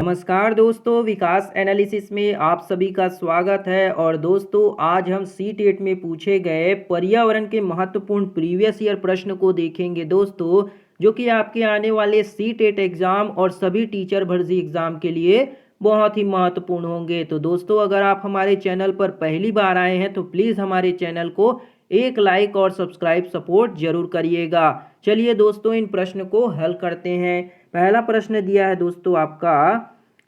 नमस्कार दोस्तों, विकास एनालिसिस में आप सभी का स्वागत है। और दोस्तों, आज हम सी-टेट में पूछे गए पर्यावरण के महत्वपूर्ण प्रीवियस ईयर प्रश्न को देखेंगे दोस्तों, जो कि आपके आने वाले सी-टेट एग्ज़ाम और सभी टीचर भर्ती एग्ज़ाम के लिए बहुत ही महत्वपूर्ण होंगे। तो दोस्तों, अगर आप हमारे चैनल पर पहली बार आए हैं तो प्लीज़ हमारे चैनल को एक लाइक और सब्सक्राइब सपोर्ट जरूर करिएगा। चलिए दोस्तों, इन प्रश्न को हल करते हैं। पहला प्रश्न दिया है दोस्तों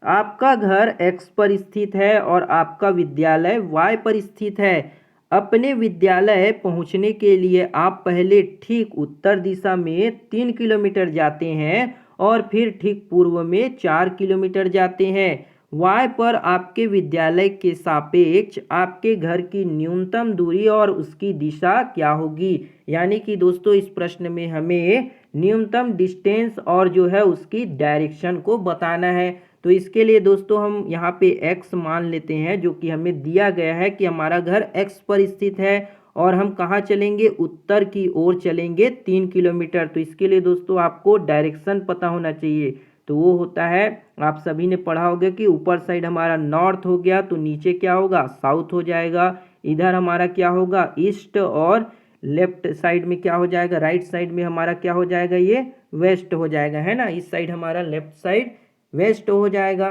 आपका घर एक्स पर स्थित है और आपका विद्यालय वाई पर स्थित है। अपने विद्यालय पहुंचने के लिए आप पहले ठीक उत्तर दिशा में 3 किलोमीटर जाते हैं और फिर ठीक पूर्व में 4 किलोमीटर जाते हैं। वाई पर आपके विद्यालय के सापेक्ष आपके घर की न्यूनतम दूरी और उसकी दिशा क्या होगी। यानी कि दोस्तों, इस प्रश्न में हमें न्यूनतम डिस्टेंस और जो है उसकी डायरेक्शन को बताना है। तो इसके लिए दोस्तों हम यहाँ पे x मान लेते हैं, जो कि हमें दिया गया है कि हमारा घर x पर स्थित है और हम कहाँ चलेंगे, उत्तर की ओर चलेंगे 3 किलोमीटर। तो इसके लिए दोस्तों आपको डायरेक्शन पता होना चाहिए। तो वो होता है, आप सभी ने पढ़ा होगा कि ऊपर साइड हमारा नॉर्थ हो गया तो नीचे क्या होगा, साउथ हो जाएगा। इधर हमारा क्या होगा, ईस्ट, और लेफ्ट साइड में क्या हो जाएगा, राइट साइड में हमारा क्या हो जाएगा, ये वेस्ट हो जाएगा, है ना। इस साइड हमारा लेफ्ट साइड वेस्ट हो जाएगा।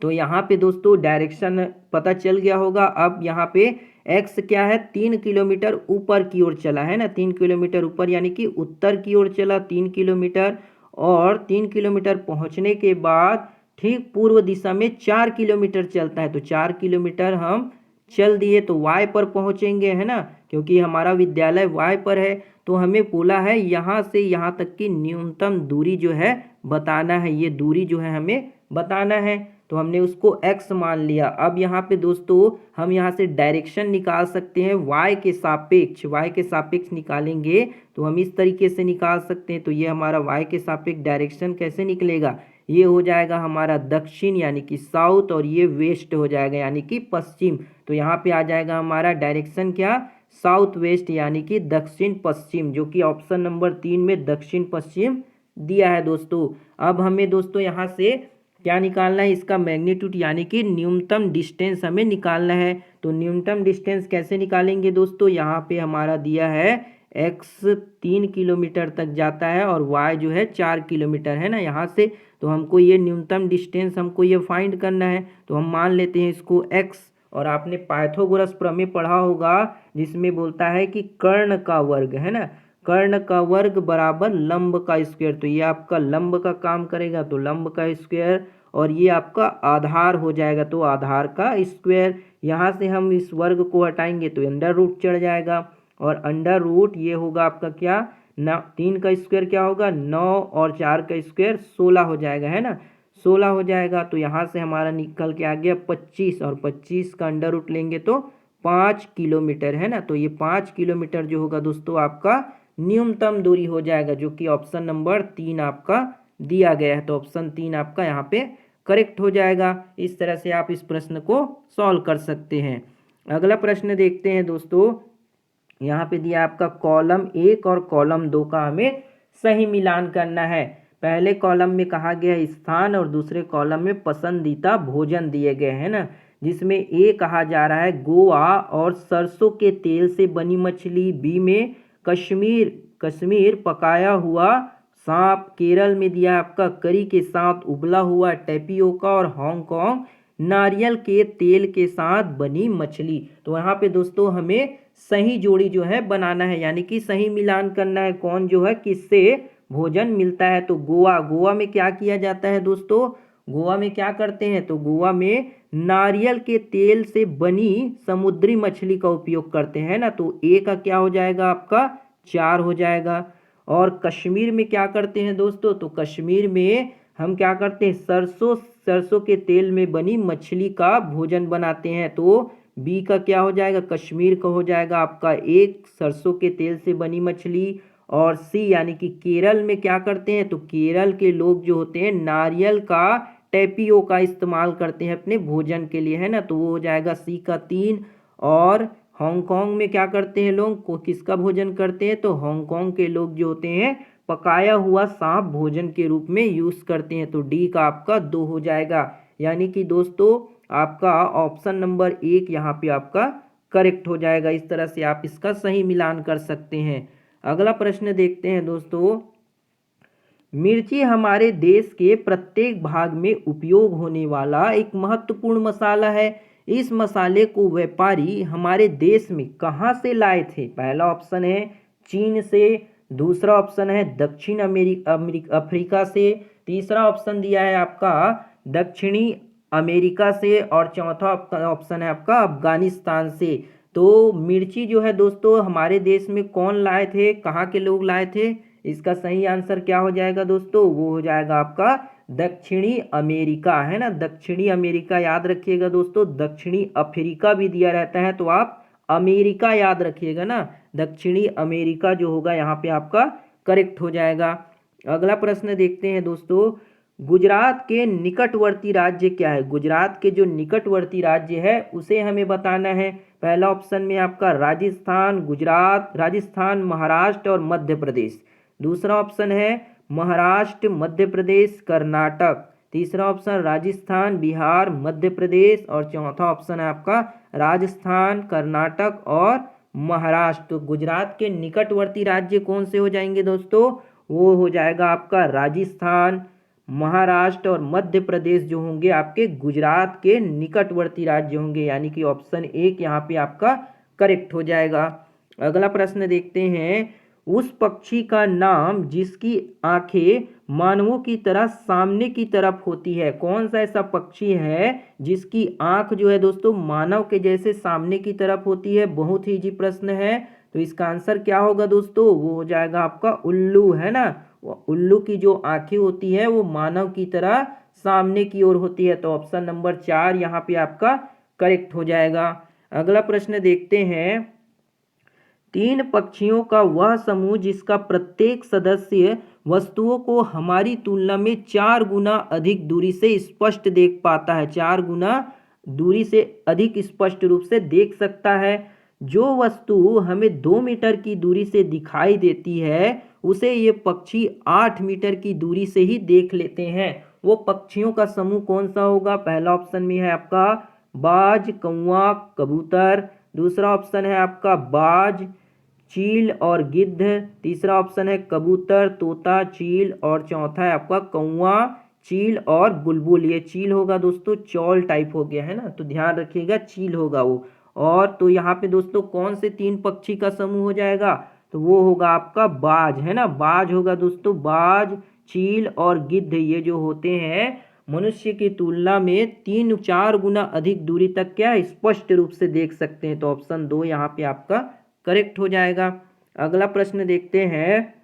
तो यहाँ पे दोस्तों डायरेक्शन पता चल गया होगा। अब यहाँ पे x क्या है, 3 किलोमीटर ऊपर की ओर चला है ना, 3 किलोमीटर ऊपर यानी कि उत्तर की ओर चला 3 किलोमीटर। और 3 किलोमीटर पहुँचने के बाद ठीक पूर्व दिशा में 4 किलोमीटर चलता है। तो 4 किलोमीटर हम चल दिए तो y पर पहुँचेंगे, है ना, क्योंकि हमारा विद्यालय y पर है। तो हमें बोला है यहाँ से यहाँ तक की न्यूनतम दूरी जो है बताना है, ये दूरी जो है हमें बताना है। तो हमने उसको x मान लिया। अब यहाँ पे दोस्तों हम यहाँ से डायरेक्शन निकाल सकते हैं, y के सापेक्ष निकालेंगे तो हम इस तरीके से निकाल सकते हैं। तो ये हमारा y के सापेक्ष डायरेक्शन कैसे निकलेगा, ये हो जाएगा हमारा दक्षिण यानी कि साउथ, और ये वेस्ट हो जाएगा यानी कि पश्चिम। तो यहाँ पे आ जाएगा हमारा डायरेक्शन क्या, साउथ वेस्ट यानी कि दक्षिण पश्चिम, जो कि ऑप्शन नंबर 3 में दक्षिण पश्चिम दिया है दोस्तों। अब हमें दोस्तों यहाँ से क्या निकालना है, इसका मैग्नीट्यूड यानी कि न्यूनतम डिस्टेंस हमें निकालना है। तो न्यूनतम डिस्टेंस कैसे निकालेंगे दोस्तों, यहाँ पे हमारा दिया है x 3 किलोमीटर तक जाता है और y जो है 4 किलोमीटर, है ना, यहाँ से। तो हमको ये न्यूनतम डिस्टेंस हमको ये फाइंड करना है। तो हम मान लेते हैं इसको x। और आपने पाइथागोरस प्रमेय पढ़ा होगा, जिसमें बोलता है कि कर्ण का वर्ग, है ना, कर्ण का वर्ग बराबर लंब का स्क्वायर। तो ये आपका लंब का काम करेगा, तो लंब का स्क्वायर, और ये आपका आधार हो जाएगा तो आधार का स्क्वायर। यहाँ से हम इस वर्ग को हटाएंगे तो अंडर रूट चढ़ जाएगा, और अंडर रूट ये होगा आपका क्या, 3 का स्क्वायर क्या होगा 9, और 4 का स्क्वायर 16 हो जाएगा, है ना, 16 हो जाएगा। तो यहाँ से हमारा निकल के आ गया 25, और 25 का अंडर रूट लेंगे तो 5 किलोमीटर, है ना। तो ये 5 किलोमीटर जो होगा दोस्तों आपका न्यूनतम दूरी हो जाएगा, जो कि ऑप्शन नंबर 3 आपका दिया गया है। तो ऑप्शन 3 आपका यहाँ पे करेक्ट हो जाएगा। इस तरह से आप इस प्रश्न को सॉल्व कर सकते हैं। अगला प्रश्न देखते हैं दोस्तों। यहाँ पे दिया आपका कॉलम 1 और कॉलम 2 का हमें सही मिलान करना है। पहले कॉलम में कहा गया स्थान और दूसरे कॉलम में पसंदीदा भोजन दिए गए हैं ना, जिसमें ए कहा जा रहा है गोवा और सरसों के तेल से बनी मछली, बी में कश्मीर पकाया हुआ सांप, केरल में दिया आपका करी के साथ उबला हुआ टेपियोका, और हांगकांग नारियल के तेल के साथ बनी मछली। तो यहाँ पे दोस्तों हमें सही जोड़ी जो है बनाना है, यानी कि सही मिलान करना है, कौन जो है किससे भोजन मिलता है। तो गोवा में क्या किया जाता है दोस्तों, गोवा में क्या करते हैं, तो गोवा में नारियल के तेल से बनी समुद्री मछली का उपयोग करते हैं ना। तो ए का क्या हो जाएगा आपका 4 हो जाएगा। और कश्मीर में क्या करते हैं दोस्तों, तो कश्मीर में हम क्या करते हैं, सरसों के तेल में बनी मछली का भोजन बनाते हैं। तो बी का क्या हो जाएगा, कश्मीर का हो जाएगा आपका 1, सरसों के तेल से बनी मछली। और सी यानी कि केरल में क्या करते हैं, तो केरल के लोग जो होते हैं नारियल का टेपियो का इस्तेमाल करते हैं अपने भोजन के लिए, है ना। तो वो हो जाएगा सी का 3। और हांगकांग में क्या करते हैं लोग, को किसका भोजन करते हैं, तो हांगकांग के लोग जो होते हैं पकाया हुआ सांप भोजन के रूप में यूज करते हैं। तो डी का आपका 2 हो जाएगा। यानी कि दोस्तों आपका ऑप्शन नंबर 1 यहाँ पे आपका करेक्ट हो जाएगा। इस तरह से आप इसका सही मिलान कर सकते हैं। अगला प्रश्न देखते हैं दोस्तों। मिर्ची हमारे देश के प्रत्येक भाग में उपयोग होने वाला एक महत्वपूर्ण मसाला है। इस मसाले को व्यापारी हमारे देश में कहाँ से लाए थे? पहला ऑप्शन है चीन से, दूसरा ऑप्शन है दक्षिण अफ्रीका से, तीसरा ऑप्शन दिया है आपका दक्षिणी अमेरिका से और चौथा ऑप्शन है आपका अफगानिस्तान से। तो मिर्ची जो है दोस्तों हमारे देश में कौन लाए थे, कहाँ के लोग लाए थे? इसका सही आंसर क्या हो जाएगा दोस्तों? वो हो जाएगा आपका दक्षिणी अमेरिका, है ना। दक्षिणी अमेरिका याद रखिएगा दोस्तों, दक्षिणी अफ्रीका भी दिया रहता है तो आप अमेरिका याद रखिएगा ना। दक्षिणी अमेरिका जो होगा यहाँ पे आपका करेक्ट हो जाएगा। अगला प्रश्न देखते हैं दोस्तों। गुजरात के निकटवर्ती राज्य क्या है? गुजरात के जो निकटवर्ती राज्य है उसे हमें बताना है। पहला ऑप्शन में आपका राजस्थान, गुजरात, राजस्थान, महाराष्ट्र और मध्य प्रदेश। दूसरा ऑप्शन है महाराष्ट्र, मध्य प्रदेश, कर्नाटक। तीसरा ऑप्शन राजस्थान, बिहार, मध्य प्रदेश और चौथा ऑप्शन है आपका राजस्थान, कर्नाटक और महाराष्ट्र। तो गुजरात के निकटवर्ती राज्य कौन से हो जाएंगे दोस्तों? वो हो जाएगा आपका राजस्थान, महाराष्ट्र और मध्य प्रदेश जो होंगे आपके गुजरात के निकटवर्ती राज्य होंगे। यानी कि ऑप्शन 1 यहाँ पे आपका करेक्ट हो जाएगा। अगला प्रश्न देखते हैं। उस पक्षी का नाम जिसकी आंखें मानवों की तरह सामने की तरफ होती है, कौन सा ऐसा पक्षी है जिसकी आंख जो है दोस्तों मानव के जैसे सामने की तरफ होती है? बहुत ही इजी प्रश्न है। तो इसका आंसर क्या होगा दोस्तों? वो हो जाएगा आपका उल्लू, है ना। उल्लू की जो आंखें होती है वो मानव की तरह सामने की ओर होती है। तो ऑप्शन नंबर 4 यहाँ पे आपका करेक्ट हो जाएगा। अगला प्रश्न देखते हैं। 3 पक्षियों का वह समूह जिसका प्रत्येक सदस्य वस्तुओं को हमारी तुलना में 4 गुना अधिक दूरी से स्पष्ट देख पाता है। 4 गुना दूरी से अधिक स्पष्ट रूप से देख सकता है। जो वस्तु हमें 2 मीटर की दूरी से दिखाई देती है उसे ये पक्षी 8 मीटर की दूरी से ही देख लेते हैं। वो पक्षियों का समूह कौन सा होगा? पहला ऑप्शन में है आपका बाज, कौवा, कबूतर। दूसरा ऑप्शन है आपका बाज, चील और गिद्ध। तीसरा ऑप्शन है कबूतर, तोता, चील और चौथा है आपका कौवा, चील और बुलबुल। ये चील होगा दोस्तों, चौल टाइप हो गया है ना, तो ध्यान रखिएगा चील होगा वो। और तो यहाँ पे दोस्तों कौन से 3 पक्षी का समूह हो जाएगा? तो वो होगा आपका बाज, है ना। बाज होगा दोस्तों, बाज, चील और गिद्ध ये जो होते हैं मनुष्य की तुलना में 3-4 गुना अधिक दूरी तक क्या स्पष्ट रूप से देख सकते हैं। तो ऑप्शन 2 यहाँ पे आपका करेक्ट हो जाएगा। अगला प्रश्न देखते हैं।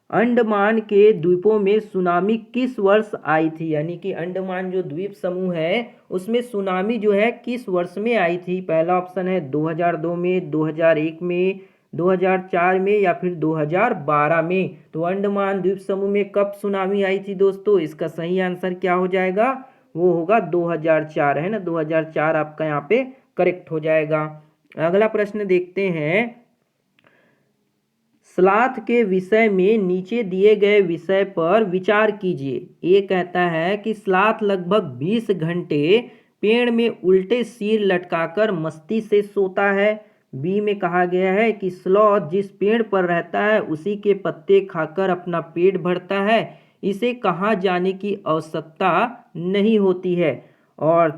अंडमान के द्वीपों में सुनामी किस वर्ष आई थी? यानी कि अंडमान जो द्वीप समूह है उसमें सुनामी जो है किस वर्ष में आई थी? पहला ऑप्शन है 2002 में, 2001 में, 2004 में या फिर 2012 में। तो अंडमान द्वीप समूह में कब सुनामी आई थी दोस्तों? इसका सही आंसर क्या हो जाएगा? वो होगा 2004, है ना। 2004 आपका यहाँ पे करेक्ट हो जाएगा। अगला प्रश्न देखते हैं। स्लॉथ के विषय में नीचे दिए गए विषय पर विचार कीजिए। ये कहता है कि स्लॉथ लगभग 20 घंटे पेड़ में उल्टे सिर लटकाकर मस्ती से सोता है। बी में कहा गया है कि स्लॉथ जिस पेड़ पर रहता है उसी के पत्ते खाकर अपना पेट भरता है, इसे कहाँ जाने की आवश्यकता नहीं होती है। और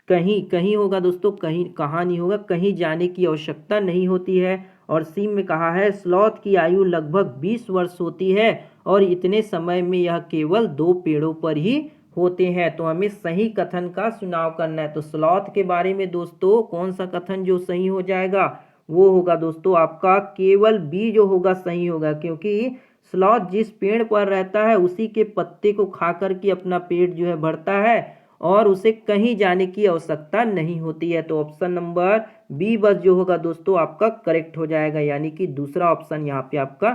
कहीं कहीं होगा दोस्तों, कहीं कहाँ नहीं होगा, कहीं जाने की आवश्यकता नहीं होती है। और सी में कहा है स्लॉथ की आयु लगभग 20 वर्ष होती है और इतने समय में यह केवल 2 पेड़ों पर ही होते हैं। तो हमें सही कथन का चुनाव करना है। तो स्लॉथ के बारे में दोस्तों कौन सा कथन जो सही हो जाएगा? वो होगा दोस्तों आपका केवल बी जो होगा सही होगा, क्योंकि स्लॉथ जिस पेड़ पर रहता है उसी के पत्ते को खा करके अपना पेट जो है भरता है और उसे कहीं जाने की आवश्यकता नहीं होती है। तो ऑप्शन नंबर बी बस जो होगा दोस्तों आपका करेक्ट हो जाएगा। यानी कि दूसरा ऑप्शन यहाँ पे आपका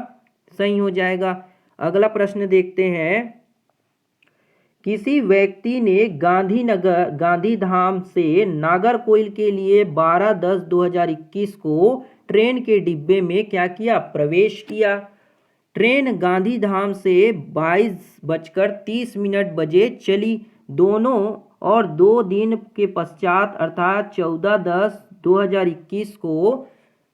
सही हो जाएगा। अगला प्रश्न देखते हैं। किसी व्यक्ति ने गांधीधाम से नागरकोइल के लिए 12/10/2021 को ट्रेन के डिब्बे में क्या किया? प्रवेश किया। ट्रेन गांधीधाम से 22:30 बजे चली। दोनों और 2 दिन के पश्चात अर्थात 14/10/2021 को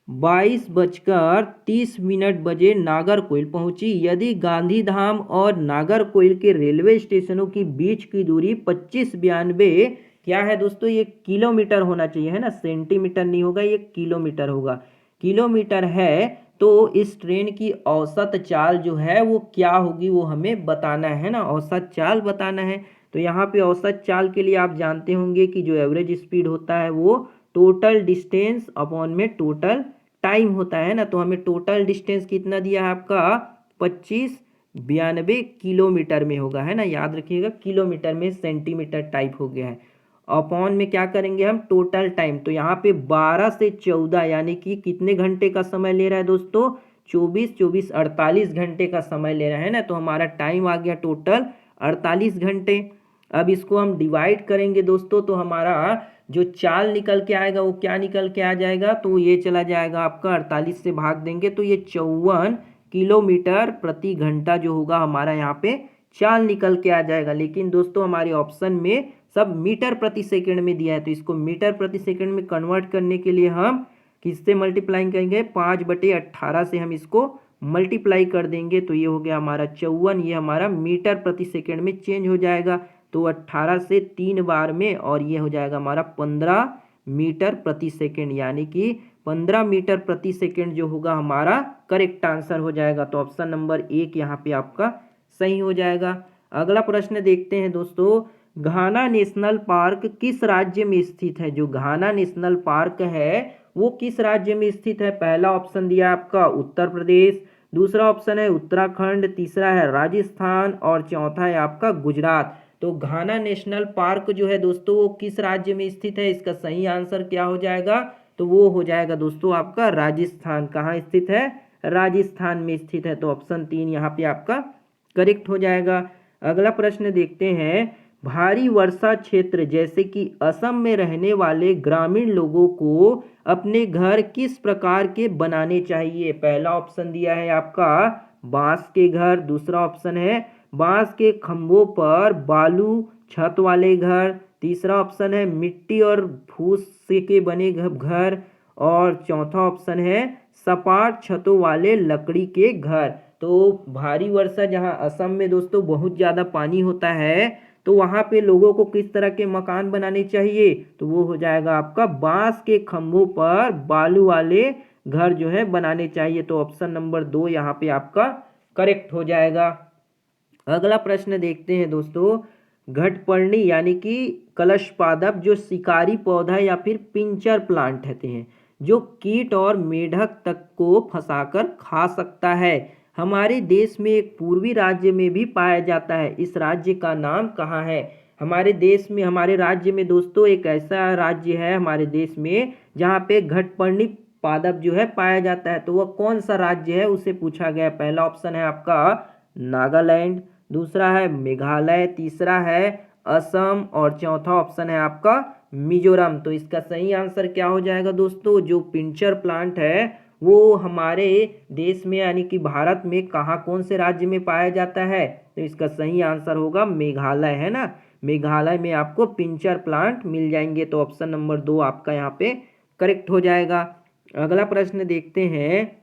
22:30 बजे नागरकोइल पहुंची। यदि गांधीधाम और नागरकोइल के रेलवे स्टेशनों की बीच की दूरी 2592 क्या है दोस्तों, ये किलोमीटर होना चाहिए, है ना, सेंटीमीटर नहीं होगा, ये किलोमीटर होगा, किलोमीटर है। तो इस ट्रेन की औसत चाल जो है वो क्या होगी वो हमें बताना है ना, औसत चाल बताना है। तो यहाँ पे औसत चाल के लिए आप जानते होंगे कि जो एवरेज स्पीड होता है वो टोटल डिस्टेंस अपॉन में टोटल टाइम होता है ना। तो हमें टोटल डिस्टेंस कितना दिया है आपका 2592 किलोमीटर में होगा, है ना, याद रखिएगा, किलोमीटर में सेंटीमीटर टाइप हो गया है। अपॉन में क्या करेंगे हम, टोटल टाइम। तो यहाँ पे 12 से 14 यानी कि कितने घंटे का समय ले रहा है दोस्तों, 48 घंटे का समय ले रहा है ना। तो हमारा टाइम आ गया टोटल 48 घंटे। अब इसको हम डिवाइड करेंगे दोस्तों, तो हमारा जो चाल निकल के आएगा वो क्या निकल के आ जाएगा, तो ये चला जाएगा आपका 48 से भाग देंगे तो ये 54 किलोमीटर प्रति घंटा जो होगा हमारा यहाँ पे चाल निकल के आ जाएगा। लेकिन दोस्तों हमारे ऑप्शन में सब मीटर प्रति सेकंड में दिया है, तो इसको मीटर प्रति सेकंड में कन्वर्ट करने के लिए हम किससे मल्टीप्लाई करेंगे, 5/18 से हम इसको मल्टीप्लाई कर देंगे। तो ये हो गया हमारा 54, ये हमारा मीटर प्रति सेकंड में चेंज हो जाएगा। तो 18 से 3 बार में, और ये हो जाएगा हमारा 15 मीटर प्रति सेकंड, यानी कि 15 मीटर प्रति सेकंड जो होगा हमारा करेक्ट आंसर हो जाएगा। तो ऑप्शन नंबर 1 यहाँ पे आपका सही हो जाएगा। अगला प्रश्न देखते हैं दोस्तों, घाना नेशनल पार्क किस राज्य में स्थित है। जो घाना नेशनल पार्क है वो किस राज्य में स्थित है। पहला ऑप्शन दिया आपका उत्तर प्रदेश, दूसरा ऑप्शन है उत्तराखंड, तीसरा है राजस्थान और चौथा है आपका गुजरात। तो घाना नेशनल पार्क जो है दोस्तों वो किस राज्य में स्थित है, इसका सही आंसर क्या हो जाएगा, तो वो हो जाएगा दोस्तों आपका राजस्थान। कहाँ स्थित है, राजस्थान में स्थित है। तो ऑप्शन 3 यहाँ पे आपका करेक्ट हो जाएगा। अगला प्रश्न देखते हैं, भारी वर्षा क्षेत्र जैसे कि असम में रहने वाले ग्रामीण लोगों को अपने घर किस प्रकार के बनाने चाहिए। पहला ऑप्शन दिया है आपका बांस के घर, दूसरा ऑप्शन है बांस के खंभों पर बालू छत वाले घर, तीसरा ऑप्शन है मिट्टी और फूस से के बने घर, और चौथा ऑप्शन है सपाट छतों वाले लकड़ी के घर। तो भारी वर्षा जहां असम में दोस्तों बहुत ज़्यादा पानी होता है तो वहां पे लोगों को किस तरह के मकान बनाने चाहिए, तो वो हो जाएगा आपका बांस के खंभों पर बालू वाले घर जो है बनाने चाहिए। तो ऑप्शन नंबर 2 यहाँ पे आपका करेक्ट हो जाएगा। अगला प्रश्न देखते हैं दोस्तों, घटपर्णी यानी कि कलश पादप जो शिकारी पौधा या फिर पिंचर प्लांट होते हैं जो कीट और मेढक तक को फंसाकर खा सकता है, हमारे देश में एक पूर्वी राज्य में भी पाया जाता है। इस राज्य का नाम कहाँ है। हमारे देश में, हमारे राज्य में दोस्तों एक ऐसा राज्य है हमारे देश में जहाँ पे घटपर्णी पादप जो है पाया जाता है। तो वह कौन सा राज्य है उसे पूछा गया। पहला ऑप्शन है आपका नागालैंड, दूसरा है मेघालय, तीसरा है असम और चौथा ऑप्शन है आपका मिजोरम। तो इसका सही आंसर क्या हो जाएगा दोस्तों, जो पिंचर प्लांट है वो हमारे देश में यानी कि भारत में कहाँ कौन से राज्य में पाया जाता है, तो इसका सही आंसर होगा मेघालय, है ना। मेघालय में आपको पिंचर प्लांट मिल जाएंगे। तो ऑप्शन नंबर 2 आपका यहाँ पे करेक्ट हो जाएगा। अगला प्रश्न देखते हैं,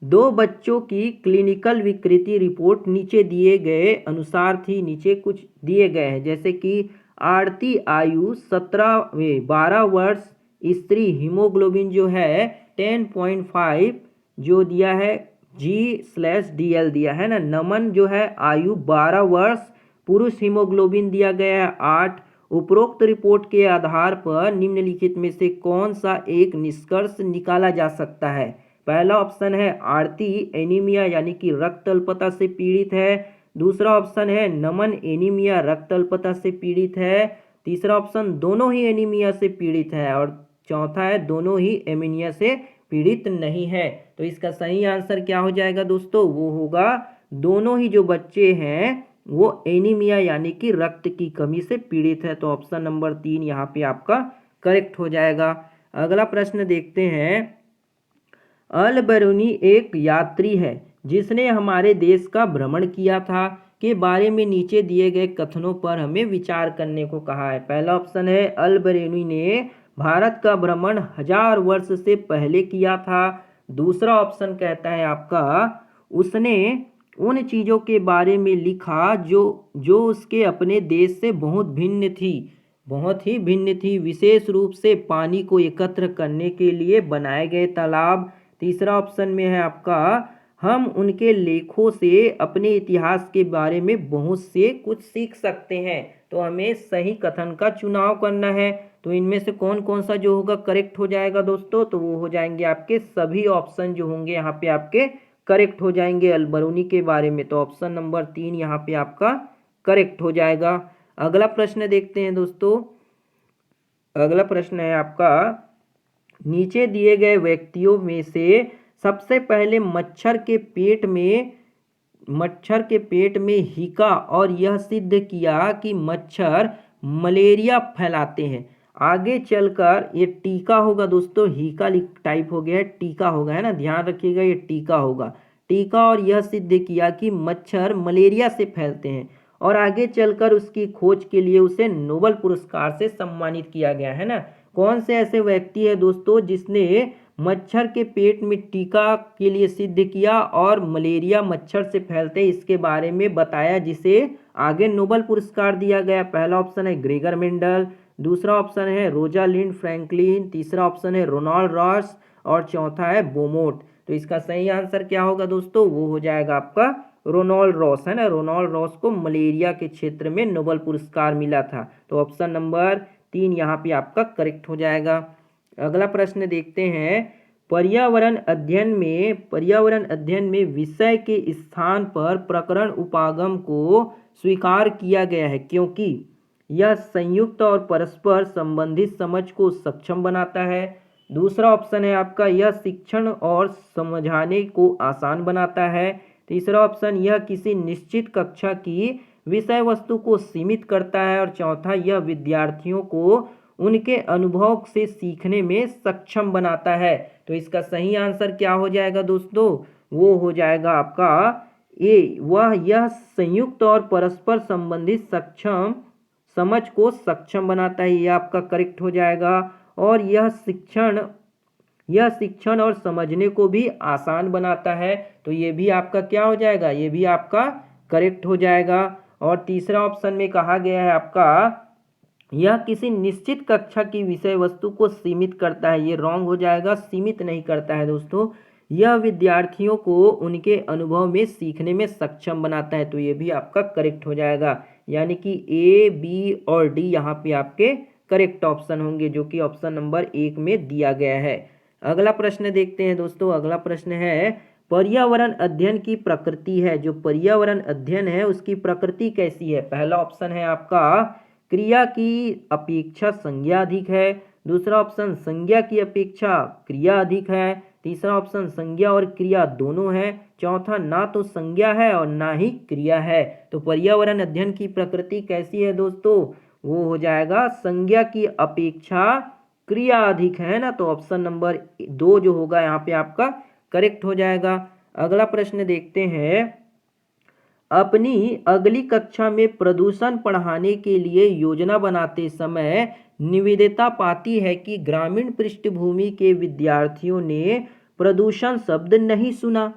2 बच्चों की क्लिनिकल विकृति रिपोर्ट नीचे दिए गए अनुसार थी। नीचे कुछ दिए गए हैं जैसे कि आरती आयु 12 वर्ष, स्त्री हीमोग्लोबिन जो है 10.5 जो दिया है G/DL दिया है ना। नमन जो है आयु 12 वर्ष, पुरुष हीमोग्लोबिन दिया गया है 8। उपरोक्त रिपोर्ट के आधार पर निम्नलिखित में से कौन सा एक निष्कर्ष निकाला जा सकता है। पहला ऑप्शन है आरती एनीमिया यानी कि रक्त अल्पता से पीड़ित है, दूसरा ऑप्शन है नमन एनीमिया रक्त अल्पता से पीड़ित है, तीसरा ऑप्शन दोनों ही एनीमिया से पीड़ित है, और चौथा है दोनों ही एनीमिया से पीड़ित नहीं है। तो इसका सही आंसर क्या हो जाएगा दोस्तों, वो होगा दोनों ही जो बच्चे हैं वो एनीमिया यानी कि रक्त की कमी से पीड़ित है। तो ऑप्शन नंबर 3 यहाँ पे आपका करेक्ट हो जाएगा। अगला प्रश्न देखते हैं, अल बरूनी एक यात्री है जिसने हमारे देश का भ्रमण किया था के बारे में नीचे दिए गए कथनों पर हमें विचार करने को कहा है। पहला ऑप्शन है अल बरेनी ने भारत का भ्रमण 1000 वर्ष से पहले किया था। दूसरा ऑप्शन कहता है आपका उसने उन चीज़ों के बारे में लिखा जो जो उसके अपने देश से बहुत ही भिन्न थी, विशेष रूप से पानी को एकत्र करने के लिए बनाए गए तालाब। तीसरा ऑप्शन में है आपका हम उनके लेखों से अपने इतिहास के बारे में बहुत से कुछ सीख सकते हैं। तो हमें सही कथन का चुनाव करना है। तो इनमें से कौन कौन सा जो होगा करेक्ट हो जाएगा दोस्तों, तो वो हो जाएंगे आपके सभी ऑप्शन जो होंगे यहाँ पे आपके करेक्ट हो जाएंगे अल बरूनी के बारे में। तो ऑप्शन नंबर 3 यहाँ पे आपका करेक्ट हो जाएगा। अगला प्रश्न देखते हैं दोस्तों। अगला प्रश्न है आपका नीचे दिए गए व्यक्तियों में से सबसे पहले मच्छर के पेट में हिका और यह सिद्ध किया कि मच्छर मलेरिया फैलाते हैं। आगे चलकर ये टीका होगा दोस्तों, हिका टाइप हो गया है, टीका होगा, है ना, ध्यान रखिएगा, ये टीका होगा। टीका और यह सिद्ध किया कि मच्छर मलेरिया से फैलते हैं और आगे चलकर उसकी खोज के लिए उसे नोबेल पुरस्कार से सम्मानित किया गया, है ना। कौन से ऐसे व्यक्ति है दोस्तों जिसने मच्छर के पेट में टीका के लिए सिद्ध किया और मलेरिया मच्छर से फैलते इसके बारे में बताया, जिसे आगे नोबेल पुरस्कार दिया गया। पहला ऑप्शन है ग्रेगर मेंडल, दूसरा ऑप्शन है रोजालिंड फ्रैंकलिन, तीसरा ऑप्शन है रोनाल्ड रॉस और चौथा है बोमोट। तो इसका सही आंसर क्या होगा दोस्तों, वो हो जाएगा आपका रोनाल्ड रॉस, है ना। रोनाल्ड रॉस को मलेरिया के क्षेत्र में नोबेल पुरस्कार मिला था। तो ऑप्शन नंबर 3 यहाँ पे आपका करेक्ट हो जाएगा। अगला प्रश्न देखते हैं। पर्यावरण अध्ययन में विषय के स्थान पर प्रकरण उपागम को स्वीकार किया गया है क्योंकि यह संयुक्त और परस्पर संबंधित समझ को सक्षम बनाता है। दूसरा ऑप्शन है आपका यह शिक्षण और समझाने को आसान बनाता है। तीसरा ऑप्शन यह किसी निश्चित कक्षा की विषय वस्तु को सीमित करता है और चौथा यह विद्यार्थियों को उनके अनुभव से सीखने में सक्षम बनाता है। तो इसका सही आंसर क्या हो जाएगा दोस्तों, वो हो जाएगा आपका यह संयुक्त और परस्पर संबंधित सक्षम समझ को सक्षम बनाता है, ये आपका करेक्ट हो जाएगा। और यह शिक्षण और समझने को भी आसान बनाता है। तो ये भी आपका क्या हो जाएगा, ये भी आपका करेक्ट हो जाएगा। और तीसरा ऑप्शन में कहा गया है आपका यह किसी निश्चित कक्षा की विषय वस्तु को सीमित करता है, ये रॉन्ग हो जाएगा, सीमित नहीं करता है दोस्तों, यह विद्यार्थियों को उनके अनुभव में सीखने में सक्षम बनाता है। तो ये भी आपका करेक्ट हो जाएगा। यानी कि ए, बी और डी यहाँ पे आपके करेक्ट ऑप्शन होंगे, जो कि ऑप्शन नंबर 1 में दिया गया है। अगला प्रश्न देखते हैं दोस्तों। अगला प्रश्न है पर्यावरण अध्ययन की प्रकृति है, जो पर्यावरण अध्ययन है उसकी प्रकृति कैसी है। पहला ऑप्शन है आपका क्रिया की अपेक्षा संज्ञा अधिक है, दूसरा ऑप्शन संज्ञा की अपेक्षा क्रिया अधिक है, तीसरा ऑप्शन संज्ञा और क्रिया दोनों है, चौथा ना तो संज्ञा है और ना ही क्रिया है। तो पर्यावरण अध्ययन की प्रकृति कैसी है दोस्तों, वो हो जाएगा संज्ञा की अपेक्षा क्रिया अधिक है ना। तो ऑप्शन नंबर 2 जो होगा यहाँ पे आपका करेक्ट हो जाएगा। अगला प्रश्न देखते हैं। अपनी अगली कक्षा में प्रदूषण पढ़ाने के लिए योजना बनाते समय निवेदिता पाती है कि ग्रामीण पृष्ठभूमि के विद्यार्थियों ने प्रदूषण शब्द नहीं सुना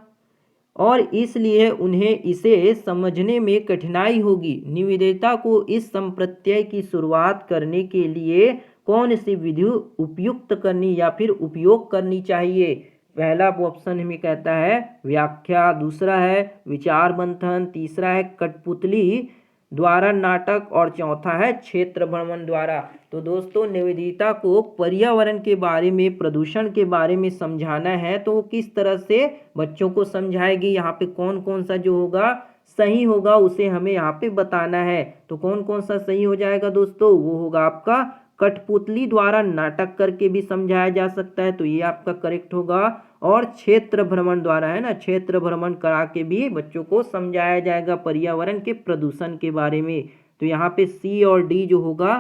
और इसलिए उन्हें इसे समझने में कठिनाई होगी। निवेदिता को इस संप्रत्यय की शुरुआत करने के लिए कौन सी विधि उपयुक्त करनी या फिर उपयोग करनी चाहिए। पहला ऑप्शन हमें कहता है व्याख्या, दूसरा है विचार मंथन, तीसरा है कठपुतली द्वारा नाटक और चौथा है क्षेत्र भ्रमण द्वारा। तो दोस्तों निवेदिता को पर्यावरण के बारे में, प्रदूषण के बारे में समझाना है, तो वो किस तरह से बच्चों को समझाएगी, यहाँ पे कौन कौन सा जो होगा सही होगा उसे हमें यहाँ पे बताना है। तो कौन कौन सा सही हो जाएगा दोस्तों, वो होगा आपका कठपुतली द्वारा नाटक करके भी समझाया जा सकता है, तो ये आपका करेक्ट होगा। और क्षेत्र भ्रमण द्वारा, है ना, क्षेत्र भ्रमण करा के भी बच्चों को समझाया जाएगा पर्यावरण के प्रदूषण के बारे में। तो यहाँ पे सी और डी जो होगा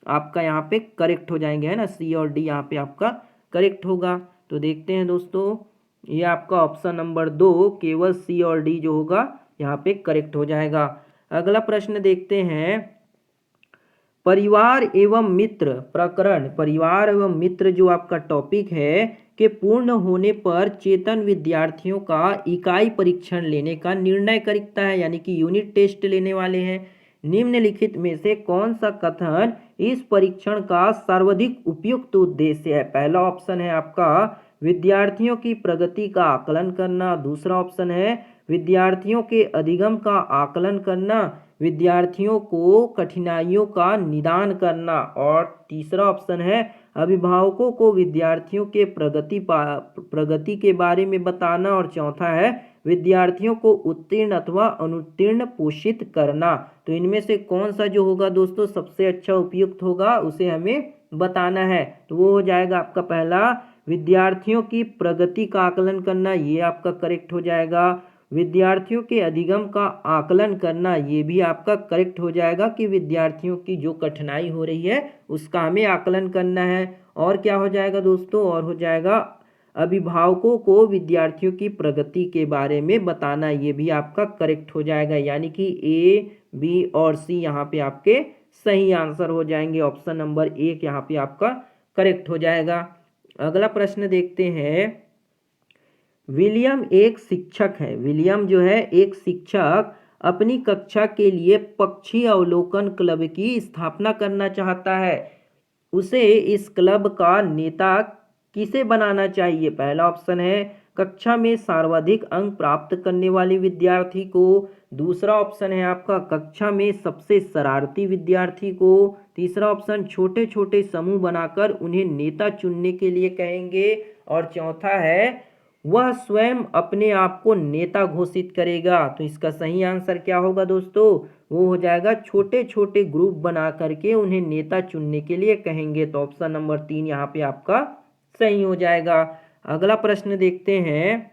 आपका यहाँ पे करेक्ट हो जाएंगे, है ना, सी और डी यहाँ पे आपका करेक्ट होगा। तो देखते हैं दोस्तों ये आपका ऑप्शन नंबर 2 केवल सी और डी जो होगा यहाँ पे करेक्ट हो जाएगा। अगला प्रश्न देखते हैं, परिवार एवं मित्र प्रकरण, परिवार एवं मित्र जो आपका टॉपिक है के पूर्ण होने पर चेतन विद्यार्थियों का इकाई परीक्षण लेने का निर्णय करता है, यानी कि यूनिट टेस्ट लेने वाले हैं। निम्नलिखित में से कौन सा कथन इस परीक्षण का सर्वाधिक उपयुक्त उद्देश्य है? पहला ऑप्शन है आपका विद्यार्थियों की प्रगति का आकलन करना, दूसरा ऑप्शन है विद्यार्थियों के अधिगम का आकलन करना, विद्यार्थियों को कठिनाइयों का निदान करना, और तीसरा ऑप्शन है अभिभावकों को विद्यार्थियों के प्रगति के बारे में बताना, और चौथा है विद्यार्थियों को उत्तीर्ण अथवा अनुत्तीर्ण पोषित करना। तो इनमें से कौन सा जो होगा दोस्तों सबसे अच्छा उपयुक्त होगा उसे हमें बताना है। तो वो हो जाएगा आपका पहला विद्यार्थियों की प्रगति का आकलन करना, ये आपका करेक्ट हो जाएगा। विद्यार्थियों के अधिगम का आकलन करना, ये भी आपका करेक्ट हो जाएगा कि विद्यार्थियों की जो कठिनाई हो रही है उसका हमें आकलन करना है। और क्या हो जाएगा दोस्तों, और हो जाएगा अभिभावकों को विद्यार्थियों की प्रगति के बारे में बताना, ये भी आपका करेक्ट हो जाएगा। यानी कि ए, बी और सी यहाँ पे आपके सही आंसर हो जाएंगे। ऑप्शन नंबर 1 यहाँ पे आपका करेक्ट हो जाएगा। अगला प्रश्न देखते हैं, विलियम एक शिक्षक है, विलियम जो है एक शिक्षक अपनी कक्षा के लिए पक्षी अवलोकन क्लब की स्थापना करना चाहता है। उसे इस क्लब का नेता किसे बनाना चाहिए? पहला ऑप्शन है कक्षा में सर्वाधिक अंक प्राप्त करने वाले विद्यार्थी को, दूसरा ऑप्शन है आपका कक्षा में सबसे शरारती विद्यार्थी को, तीसरा ऑप्शन छोटे छोटे समूह बनाकर उन्हें नेता चुनने के लिए कहेंगे, और चौथा है वह स्वयं अपने आप को नेता घोषित करेगा। तो इसका सही आंसर क्या होगा दोस्तों? वो हो जाएगा छोटे छोटे ग्रुप बना करके उन्हें नेता चुनने के लिए कहेंगे। तो ऑप्शन नंबर 3 यहाँ पे आपका सही हो जाएगा। अगला प्रश्न देखते हैं,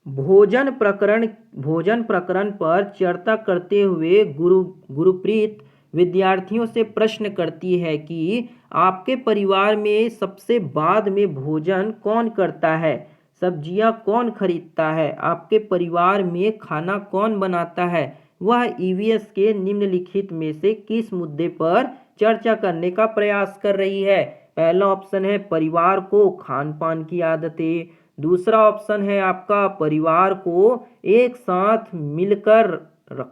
भोजन प्रकरण पर चर्चा करते हुए गुरुप्रीत विद्यार्थियों से प्रश्न करती है कि आपके परिवार में सबसे बाद में भोजन कौन करता है, सब्जियां कौन खरीदता है, आपके परिवार में खाना कौन बनाता है। वह ईवीएस के निम्नलिखित में से किस मुद्दे पर चर्चा करने का प्रयास कर रही है? पहला ऑप्शन है परिवार को खान पान की आदतें, दूसरा ऑप्शन है आपका परिवार को एक साथ मिलकर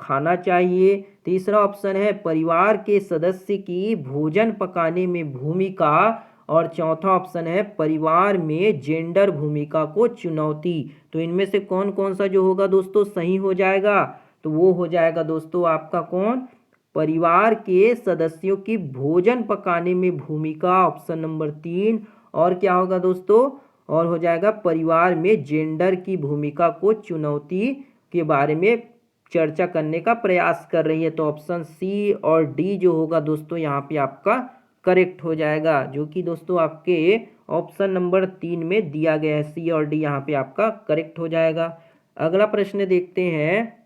खाना चाहिए, तीसरा ऑप्शन है परिवार के सदस्य की भोजन पकाने में भूमिका, और चौथा ऑप्शन है परिवार में जेंडर भूमिका को चुनौती। तो इनमें से कौन कौन सा जो होगा दोस्तों सही हो जाएगा? तो वो हो जाएगा दोस्तों आपका कौन, परिवार के सदस्यों की भोजन पकाने में भूमिका, ऑप्शन नंबर 3। और क्या होगा दोस्तों, और हो जाएगा परिवार में जेंडर की भूमिका को चुनौती के बारे में चर्चा करने का प्रयास कर रही है। तो ऑप्शन सी और डी जो होगा दोस्तों यहाँ पे आपका करेक्ट हो जाएगा, जो कि दोस्तों आपके ऑप्शन नंबर 3 में दिया गया है। सी और डी यहाँ पे आपका करेक्ट हो जाएगा। अगला प्रश्न देखते हैं,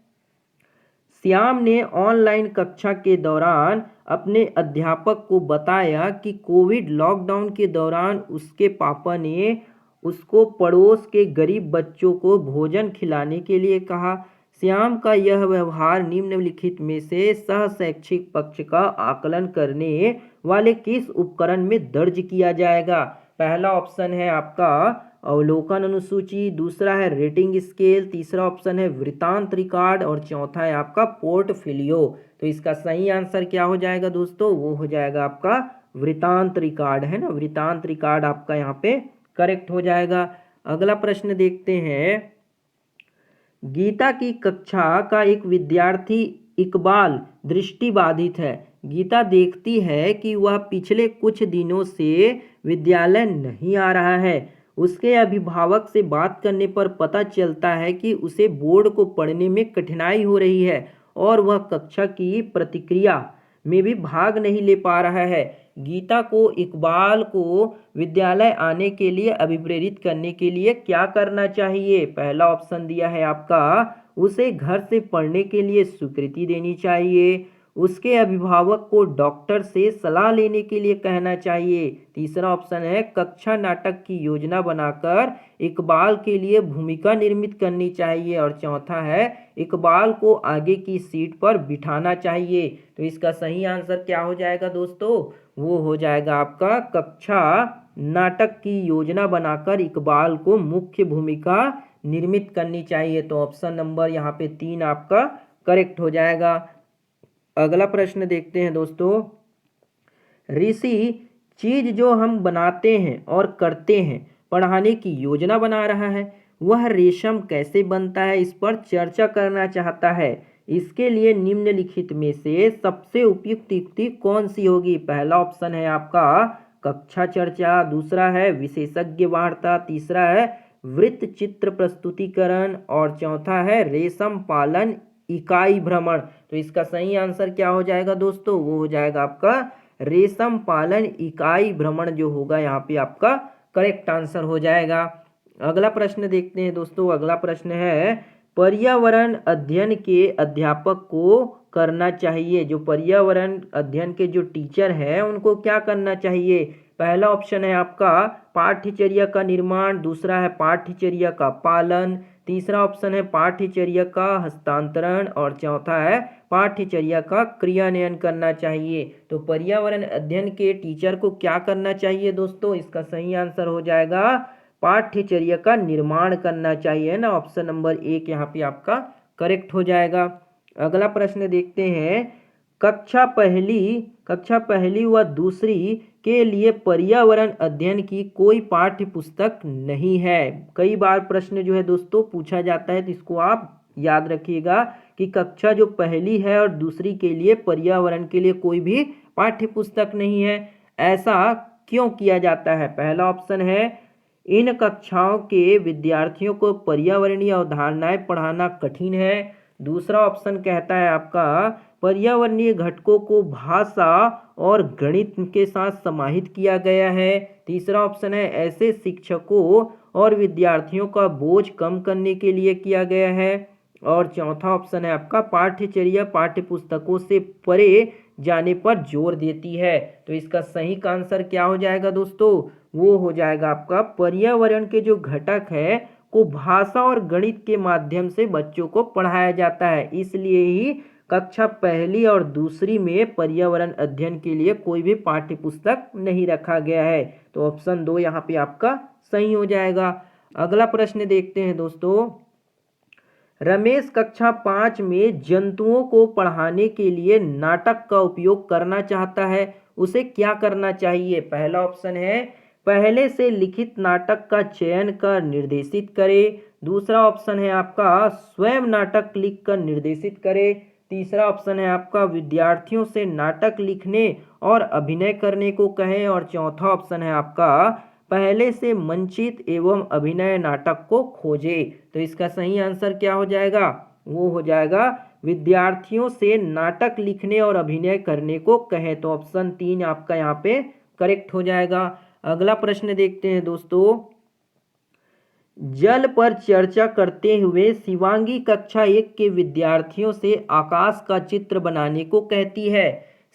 श्याम ने ऑनलाइन कक्षा के दौरान अपने अध्यापक को बताया कि कोविड लॉकडाउन के दौरान उसके पापा ने उसको पड़ोस के गरीब बच्चों को भोजन खिलाने के लिए कहा। श्याम का यह व्यवहार निम्नलिखित में से सह शैक्षिक पक्ष का आकलन करने वाले किस उपकरण में दर्ज किया जाएगा? पहला ऑप्शन है आपका अवलोकन अनुसूची, दूसरा है रेटिंग स्केल, तीसरा ऑप्शन है वृत्तांत रिकॉर्ड, और चौथा है आपका पोर्टफोलियो। तो इसका सही आंसर क्या हो जाएगा दोस्तों? वो हो जाएगा आपका वृत्तांत रिकॉर्ड, है ना, वृत्तांत रिकॉर्ड आपका यहाँ पे करेक्ट हो जाएगा। अगला प्रश्न देखते हैं, गीता की कक्षा का एक विद्यार्थी इकबाल दृष्टिबाधित है। गीता देखती है कि वह पिछले कुछ दिनों से विद्यालय नहीं आ रहा है। उसके अभिभावक से बात करने पर पता चलता है कि उसे बोर्ड को पढ़ने में कठिनाई हो रही है और वह कक्षा की प्रतिक्रिया में भी भाग नहीं ले पा रहा है। गीता को इकबाल को विद्यालय आने के लिए अभिप्रेरित करने के लिए क्या करना चाहिए? पहला ऑप्शन दिया है आपका उसे घर से पढ़ने के लिए स्वीकृति देनी चाहिए, उसके अभिभावक को डॉक्टर से सलाह लेने के लिए कहना चाहिए। तीसरा ऑप्शन है कक्षा नाटक की योजना बनाकर इकबाल के लिए भूमिका निर्मित करनी चाहिए। और चौथा है इकबाल को आगे की सीट पर बिठाना चाहिए। तो इसका सही आंसर क्या हो जाएगा दोस्तों? वो हो जाएगा आपका कक्षा नाटक की योजना बनाकर इकबाल को मुख्य भूमिका निर्मित करनी चाहिए। तो ऑप्शन नंबर यहाँ पे 3 आपका करेक्ट हो जाएगा। अगला प्रश्न देखते हैं दोस्तों। ऋषि चीज जो हम बनाते हैं और करते हैं पढ़ाने की योजना बना रहा है, वह रेशम कैसे बनता है इस पर चर्चा करना चाहता है। इसके लिए निम्नलिखित में से सबसे उपयुक्त युक्ति कौन सी होगी? पहला ऑप्शन है आपका कक्षा चर्चा, दूसरा है विशेषज्ञ वार्ता, तीसरा है वृत्त चित्र प्रस्तुतिकरण और चौथा है रेशम पालन इकाई भ्रमण। तो इसका सही आंसर क्या हो जाएगा दोस्तों? वो हो जाएगा आपका रेशम पालन इकाई भ्रमण जो होगा यहाँ पे आपका करेक्ट आंसर हो जाएगा। अगला प्रश्न देखते हैं दोस्तों। अगला प्रश्न है पर्यावरण अध्ययन के अध्यापक को करना चाहिए, जो पर्यावरण अध्ययन के जो टीचर हैं उनको क्या करना चाहिए? पहला ऑप्शन है आपका पाठ्यचर्या का निर्माण, दूसरा है पाठ्यचर्या का पालन, तीसरा ऑप्शन है पाठ्यचर्या का हस्तांतरण और चौथा है पाठ्यचर्या का क्रियान्वयन करना चाहिए। तो पर्यावरण अध्ययन के टीचर को क्या करना चाहिए दोस्तों? इसका सही आंसर हो जाएगा पाठ्यचर्या का निर्माण करना चाहिए ना। ऑप्शन नंबर 1 यहाँ पे आपका करेक्ट हो जाएगा। अगला प्रश्न देखते हैं। कक्षा पहली व दूसरी के लिए पर्यावरण अध्ययन की कोई पाठ्य पुस्तक नहीं है। कई बार प्रश्न जो है दोस्तों पूछा जाता है, तो इसको आप याद रखिएगा कि कक्षा जो पहली है और दूसरी के लिए पर्यावरण के लिए कोई भी पाठ्य पुस्तक नहीं है। ऐसा क्यों किया जाता है? पहला ऑप्शन है इन कक्षाओं के विद्यार्थियों को पर्यावरणीय अवधारणाएं पढ़ाना कठिन है। दूसरा ऑप्शन कहता है आपका पर्यावरणीय घटकों को भाषा और गणित के साथ समाहित किया गया है। तीसरा ऑप्शन है ऐसे शिक्षकों और विद्यार्थियों का बोझ कम करने के लिए किया गया है। और चौथा ऑप्शन है आपका पाठ्यचर्या पाठ्य पुस्तकों से परे जाने पर जोर देती है। तो इसका सही आंसर क्या हो जाएगा दोस्तों? वो हो जाएगा आपका पर्यावरण के जो घटक है को भाषा और गणित के माध्यम से बच्चों को पढ़ाया जाता है। इसलिए ही कक्षा पहली और दूसरी में पर्यावरण अध्ययन के लिए कोई भी पाठ्य पुस्तक नहीं रखा गया है। तो ऑप्शन 2 यहाँ पे आपका सही हो जाएगा। अगला प्रश्न देखते हैं दोस्तों। रमेश कक्षा 5 में जंतुओं को पढ़ाने के लिए नाटक का उपयोग करना चाहता है, उसे क्या करना चाहिए? पहला ऑप्शन है पहले से लिखित नाटक का चयन कर निर्देशित करे, दूसरा ऑप्शन है आपका स्वयं नाटक लिखकर निर्देशित करे, तीसरा ऑप्शन है आपका विद्यार्थियों से नाटक लिखने और अभिनय करने को कहें और चौथा ऑप्शन है आपका पहले से मंचित एवं अभिनय नाटक को खोजे। तो इसका सही आंसर क्या हो जाएगा? वो हो जाएगा विद्यार्थियों से नाटक लिखने और अभिनय करने को कहे। तो ऑप्शन 3 आपका यहाँ पे करेक्ट हो जाएगा। अगला प्रश्न देखते हैं दोस्तों। जल पर चर्चा करते हुए शिवांगी कक्षा 1 के विद्यार्थियों से आकाश का चित्र बनाने को कहती है।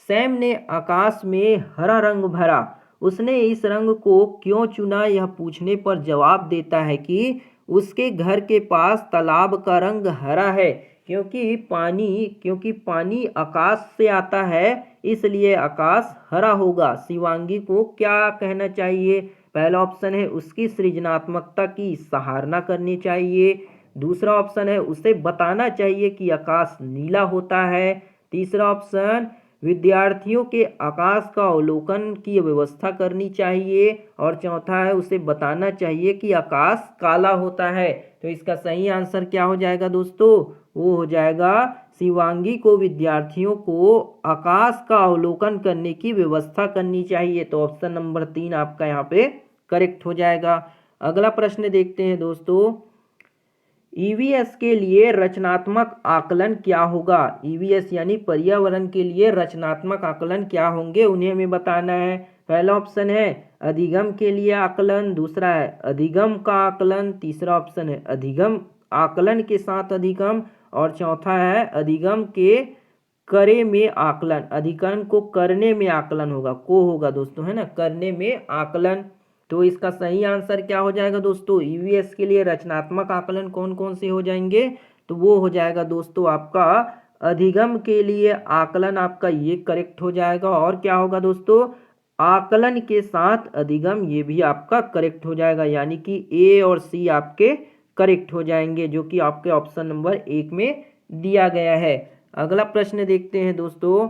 सैम ने आकाश में हरा रंग भरा, उसने इस रंग को क्यों चुना? यह पूछने पर जवाब देता है कि उसके घर के पास तालाब का रंग हरा है, क्योंकि पानी आकाश से आता है, इसलिए आकाश हरा होगा। शिवांगी को क्या कहना चाहिए? पहला ऑप्शन है उसकी सृजनात्मकता की सराहना करनी चाहिए, दूसरा ऑप्शन है उसे बताना चाहिए कि आकाश नीला होता है, तीसरा ऑप्शन विद्यार्थियों के आकाश का अवलोकन की व्यवस्था करनी चाहिए और चौथा है उसे बताना चाहिए कि आकाश काला होता है। तो इसका सही आंसर क्या हो जाएगा दोस्तों? वो हो जाएगा शिवांगी को विद्यार्थियों को आकाश का अवलोकन करने की व्यवस्था करनी चाहिए। तो ऑप्शन नंबर 3 आपका यहाँ पे करेक्ट हो जाएगा। अगला प्रश्न देखते हैं दोस्तों। ईवीएस के लिए रचनात्मक आकलन क्या होगा? ईवीएस यानी पर्यावरण के लिए रचनात्मक आकलन क्या होंगे, उन्हें हमें बताना है। पहला ऑप्शन है अधिगम के लिए आकलन, दूसरा है अधिगम का आकलन, तीसरा ऑप्शन है अधिगम आकलन के साथ अधिगम और चौथा है अधिगम के करे में आकलन, अधिकरण को करने में आकलन होगा, को होगा दोस्तों, है ना, करने में आकलन। तो इसका सही आंसर क्या हो जाएगा दोस्तों, ईवीएस के लिए रचनात्मक आकलन कौन कौन से हो जाएंगे, तो वो हो जाएगा दोस्तों आपका अधिगम के लिए आकलन, आपका ये करेक्ट हो जाएगा। और क्या होगा दोस्तों, आकलन के साथ अधिगम, ये भी आपका करेक्ट हो जाएगा, यानी कि ए और सी आपके करेक्ट हो जाएंगे, जो कि आपके ऑप्शन नंबर 1 में दिया गया है। अगला प्रश्न देखते हैं दोस्तों,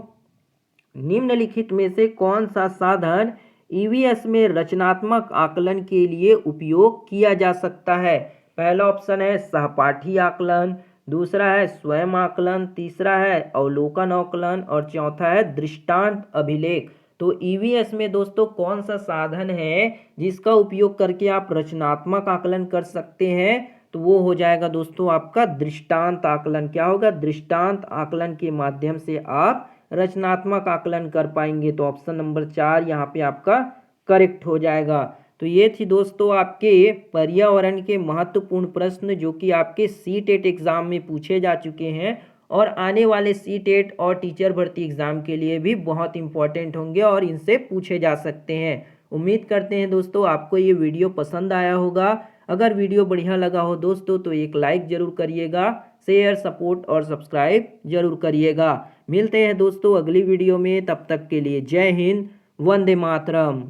निम्नलिखित में से कौन सा साधन ईवीएस में रचनात्मक आकलन के लिए उपयोग किया जा सकता है। पहला ऑप्शन है सहपाठी आकलन, दूसरा है स्वयं आकलन, तीसरा है अवलोकन आकलन और चौथा है दृष्टांत अभिलेख। तो ईवीएस में दोस्तों कौन सा साधन है जिसका उपयोग करके आप रचनात्मक आकलन कर सकते हैं, तो वो हो जाएगा दोस्तों आपका दृष्टांत आकलन। क्या होगा, दृष्टांत आकलन के माध्यम से आप रचनात्मक आकलन कर पाएंगे। तो ऑप्शन नंबर 4 यहाँ पे आपका करेक्ट हो जाएगा। तो ये थी दोस्तों आपके पर्यावरण के महत्वपूर्ण प्रश्न, जो कि आपके सीटेट एग्जाम में पूछे जा चुके हैं और आने वाले सीटेट और टीचर भर्ती एग्जाम के लिए भी बहुत इंपॉर्टेंट होंगे और इनसे पूछे जा सकते हैं। उम्मीद करते हैं दोस्तों आपको ये वीडियो पसंद आया होगा। अगर वीडियो बढ़िया लगा हो दोस्तों तो एक लाइक ज़रूर करिएगा, शेयर, सपोर्ट और सब्सक्राइब जरूर करिएगा। मिलते हैं दोस्तों अगली वीडियो में, तब तक के लिए जय हिंद, वंदे मातरम।